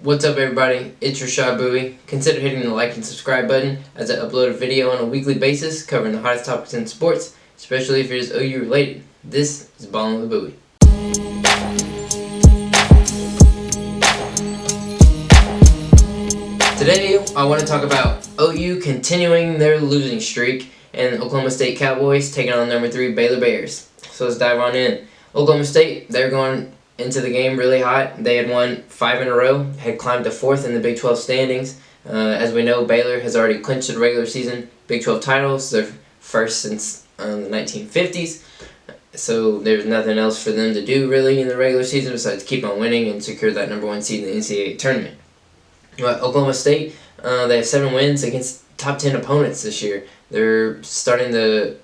What's up, everybody? It's your shot Buie. Consider hitting the like and subscribe button as I upload a video on a weekly basis covering the hottest topics in sports, especially if it is OU related. This is Ballin' with Buie. Today, I want to talk about OU continuing their losing streak and Oklahoma State Cowboys taking on number 3 Baylor Bears. So let's dive on in. Oklahoma State, they're going into the game really hot. They had won 5 in a row, had climbed to 4th in the Big 12 standings. As we know, Baylor has already clinched the regular season Big 12 titles, their first since the 1950s. So there's nothing else for them to do really in the regular season besides keep on winning and secure that number 1 seed in the NCAA tournament. Oklahoma State, they have 7 wins against top 10 opponents this year. They're starting to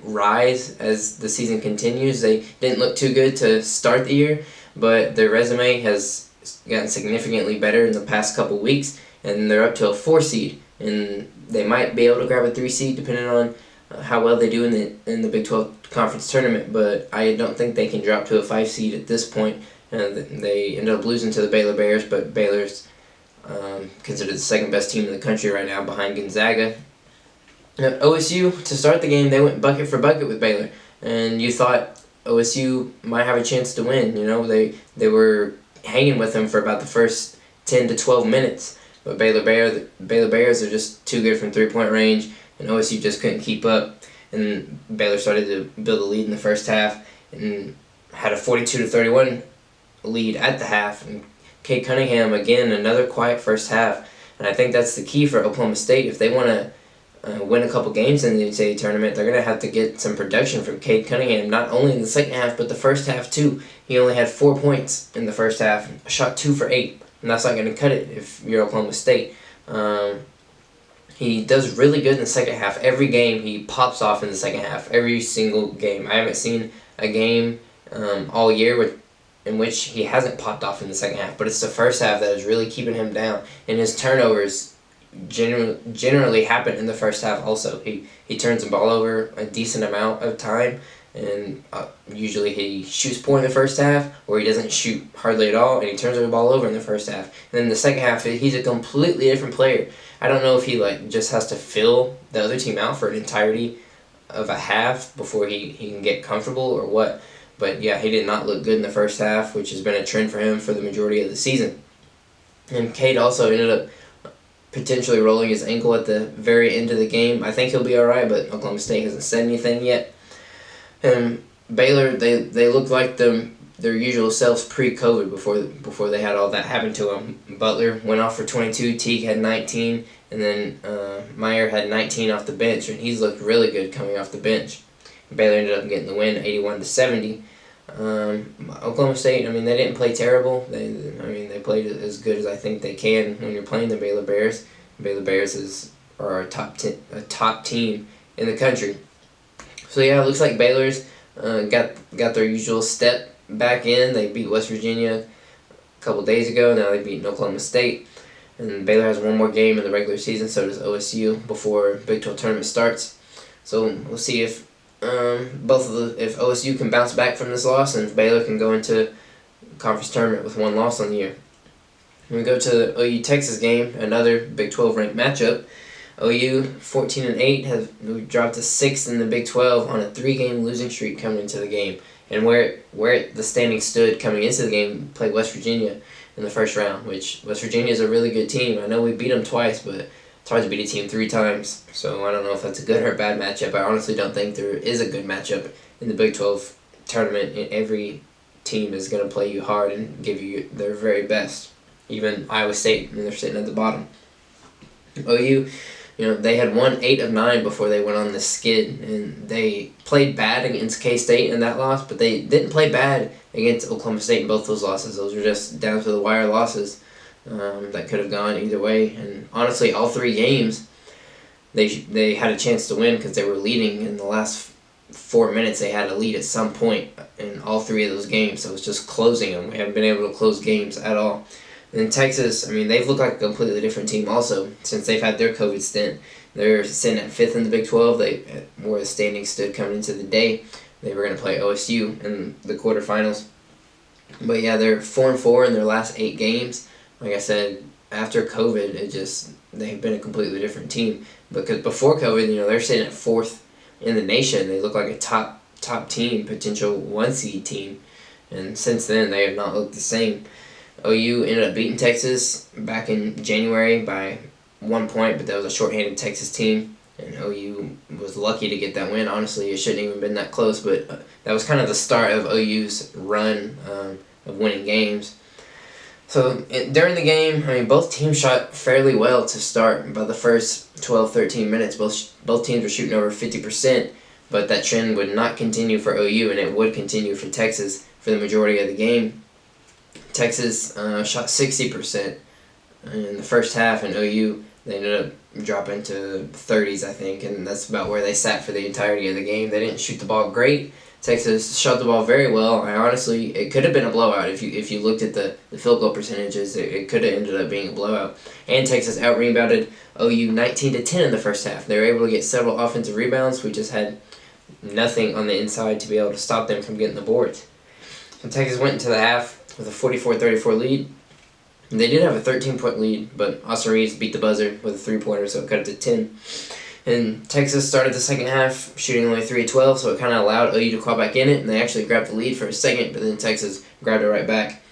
rise as the season continues. They didn't look too good to start the year, but their resume has gotten significantly better in the past couple weeks, and they're up to a 4 seed, and they might be able to grab a 3 seed depending on how well they do in the Big 12 conference tournament, but I don't think they can drop to a 5 seed at this point. They ended up losing to the Baylor Bears, but Baylor's considered the second best team in the country right now behind Gonzaga. OSU, to start the game, they went bucket for bucket with Baylor, and you thought OSU might have a chance to win. You know, they were hanging with them for about the first 10 to 12 minutes, but Baylor Bears are just too good from three-point range, and OSU just couldn't keep up. And Baylor started to build a lead in the first half and had a 42-31 lead at the half. And Cade Cunningham, again, another quiet first half, and I think that's the key for Oklahoma State. If they want to win a couple games in the NCAA tournament, they're going to have to get some production from Cade Cunningham, not only in the second half, but the first half too. He only had 4 points in the first half, shot 2 for 8, and that's not going to cut it if you're Oklahoma State. He does really good in the second half. Every game he pops off in the second half, every single game. I haven't seen a game all year in which he hasn't popped off in the second half, but it's the first half that is really keeping him down, and his turnovers generally happen in the first half also. He turns the ball over a decent amount of time, and usually he shoots poor in the first half, or he doesn't shoot hardly at all, and he turns the ball over in the first half. And then in the second half, he's a completely different player. I don't know if he just has to fill the other team out for an entirety of a half before he can get comfortable or what. But yeah, he did not look good in the first half, which has been a trend for him for the majority of the season. And Cade also ended up potentially rolling his ankle at the very end of the game. I think he'll be alright, but Oklahoma State hasn't said anything yet. And Baylor, they look like their usual selves pre-COVID before they had all that happen to them. Butler went off for 22, Teague had 19, and then Meyer had 19 off the bench, and he's looked really good coming off the bench. Baylor ended up getting the win, 81-70. Oklahoma State, they didn't play terrible. They played as good as I think they can when you're playing the Baylor Bears. Baylor Bears are a top team in the country. So yeah, it looks like Baylor's got their usual step back in. They beat West Virginia a couple days ago. Now they beat Oklahoma State, and Baylor has one more game in the regular season. So does OSU before Big 12 tournament starts. So we'll see if if OSU can bounce back from this loss, and if Baylor can go into conference tournament with 1 loss on the year. When we go to the OU Texas game, another Big 12 ranked matchup. OU 14-8 has dropped to 6th in the Big 12 on a 3-game losing streak coming into the game, and where the standing stood coming into the game, played West Virginia in the first round, which West Virginia is a really good team. I know we beat them twice, but it's hard to beat a team 3 times, so I don't know if that's a good or a bad matchup. I honestly don't think there is a good matchup in the Big 12 tournament, and every team is going to play you hard and give you their very best. Even Iowa State, they're sitting at the bottom. OU, they had won 8 of 9 before they went on the skid, and they played bad against K-State in that loss, but they didn't play bad against Oklahoma State in both those losses. Those were just down to the wire losses. That could have gone either way, and honestly, all 3 games, they had a chance to win because they were leading in the last 4 minutes. They had a lead at some point in all 3 of those games, so it was just closing them. We haven't been able to close games at all. And in Texas, they've looked like a completely different team also since they've had their COVID stint. They're sitting at 5th in the Big 12. Where the standings stood coming into the day, they were going to play OSU in the quarterfinals. But yeah, they're 4-4 in their last 8 games. like I said, after COVID, they've been a completely different team. Because before COVID, they're sitting at 4th in the nation. They look like a top team, potential 1 seed team, and since then they have not looked the same. OU ended up beating Texas back in January by 1 point, but that was a shorthanded Texas team, and OU was lucky to get that win. Honestly, it shouldn't even been that close, but that was kind of the start of OU's run of winning games. So during the game, both teams shot fairly well to start. By the first 12, 13 minutes, both teams were shooting over 50%, but that trend would not continue for OU, and it would continue for Texas for the majority of the game. Texas shot 60% in the first half, and OU, they ended up dropping to 30s, I think, and that's about where they sat for the entirety of the game. They didn't shoot the ball great. Texas shot the ball very well. It could have been a blowout if you looked at the field goal percentages. It could have ended up being a blowout. And Texas out-rebounded OU 19-10 in the first half. They were able to get several offensive rebounds. We just had nothing on the inside to be able to stop them from getting the boards. So Texas went into the half with a 44-34 lead. They did have a 13-point lead, but Austin Reeves beat the buzzer with a 3-pointer, so it cut it to 10. And Texas started the second half shooting only 3 of 12, so it kind of allowed OU to claw back in it, and they actually grabbed the lead for a second, but then Texas grabbed it right back.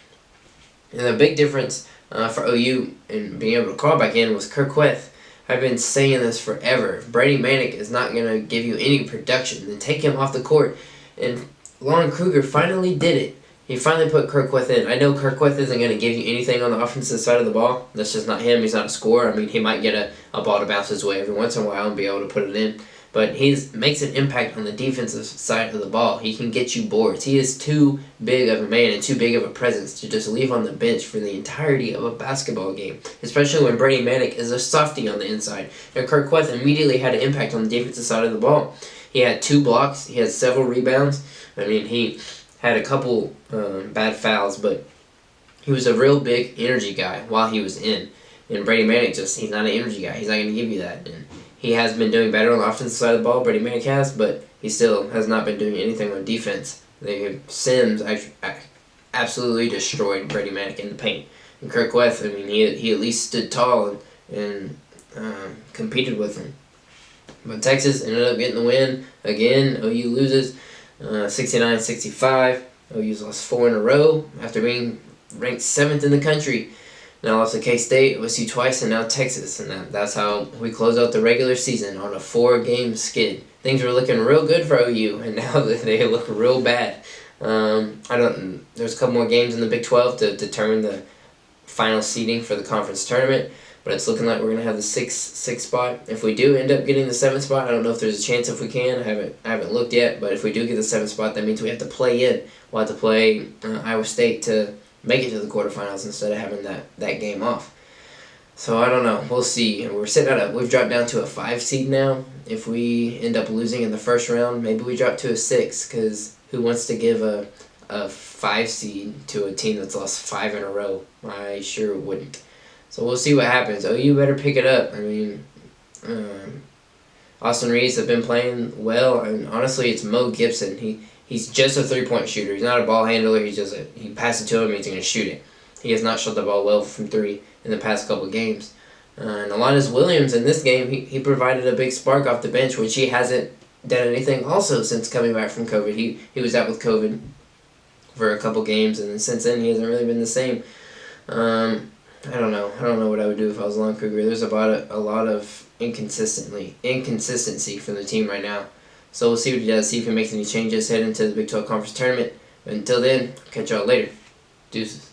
And the big difference for OU in being able to claw back in was Kirkweth. I've been saying this forever. If Brady Manick is not going to give you any production, then take him off the court. And Lauren Kruger finally did it. He finally put Kirkweth in. I know Kirkweth isn't going to give you anything on the offensive side of the ball. That's just not him. He's not a scorer. He might get a ball to bounce his way every once in a while and be able to put it in. But he makes an impact on the defensive side of the ball. He can get you boards. He is too big of a man and too big of a presence to just leave on the bench for the entirety of a basketball game, especially when Brady Manick is a softie on the inside. And Kirkweth immediately had an impact on the defensive side of the ball. He had 2 blocks. He had several rebounds. He had a couple bad fouls, but he was a real big energy guy while he was in. And Brady Manick he's not an energy guy. He's not going to give you that. And he has been doing better on the offensive side of the ball, Brady Manick has, but he still has not been doing anything on defense. Sims absolutely destroyed Brady Manick in the paint. And Kirkweth, he at least stood tall and competed with him. But Texas ended up getting the win. Again, OU loses 69-65. OU's lost 4 in a row after being ranked 7th in the country. Now lost to K-State, OSU twice, and now Texas. And that's how we close out the regular season on a 4-game skid. Things were looking real good for OU, and now they look real bad. There's a couple more games in the Big 12 to determine the final seeding for the conference tournament. But it's looking like we're going to have the 6th spot. If we do end up getting the 7th spot, I don't know if there's a chance if we can. I haven't looked yet. But if we do get the 7th spot, that means we have to play in. We'll have to play Iowa State to make it to the quarterfinals instead of having that game off. So I don't know. We'll see. We've dropped down to a 5 seed now. If we end up losing in the first round, maybe we drop to a 6, because who wants to give a 5 seed to a team that's lost 5 in a row? I sure wouldn't. So we'll see what happens. OU better pick it up. Austin Reeves have been playing well, and honestly, it's Mo Gibson. He's just a 3-point shooter. He's not a ball handler. He passes it to him and he's going to shoot it. He has not shot the ball well from 3 in the past couple games. And Alonnis Williams in this game, he provided a big spark off the bench, which he hasn't done anything also since coming back from COVID. He was out with COVID for a couple games, and then since then he hasn't really been the same. I don't know what I would do if I was Lon Kruger. There's a lot of inconsistency from the team right now. So we'll see what he does, see if he makes any changes heading into the Big 12 Conference Tournament. But until then, catch y'all later. Deuces.